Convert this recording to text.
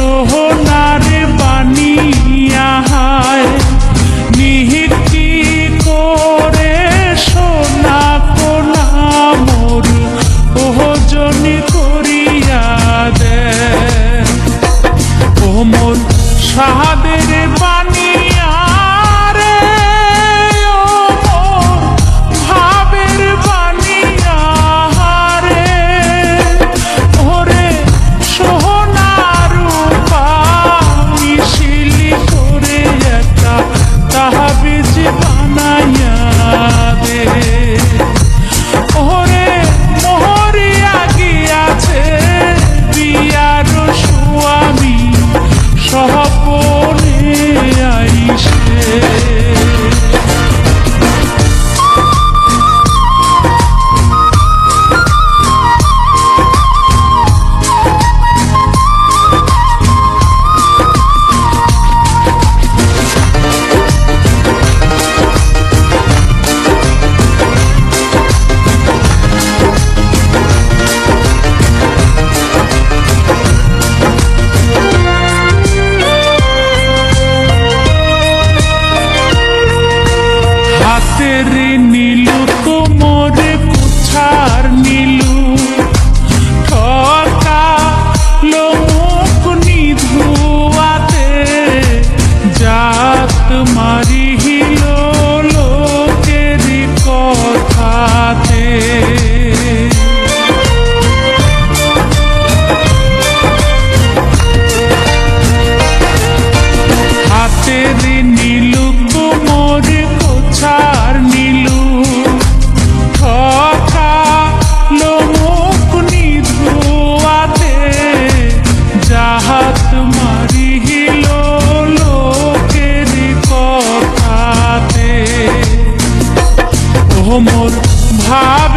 সোহনার বানিয়া হায় নিহিতি করে সোনা কোনা মোর ওজনী করিয়া দে ও মোর সাহাদের বানিয়া রে ও মোর ভাবের বানিয়া রে ওরে সোনা রূপা মিশিলি করে একটা তাহাবিজ বানাইয়া দে ওরে মোহরিয়া গিয়াছে বিয়ার স্বামী সহপনে আইসে হাতের নীলু তোমর কুছার নীলু ঠকা লোক নিধুয়াতে জাত মারিল লোকের কথাতে হাতের নীলু তোমর ছাড় নীলু ঠকা লোক নিধুয়াতে জাহাত মারিল লোকের কথাতে ও মোর ভাব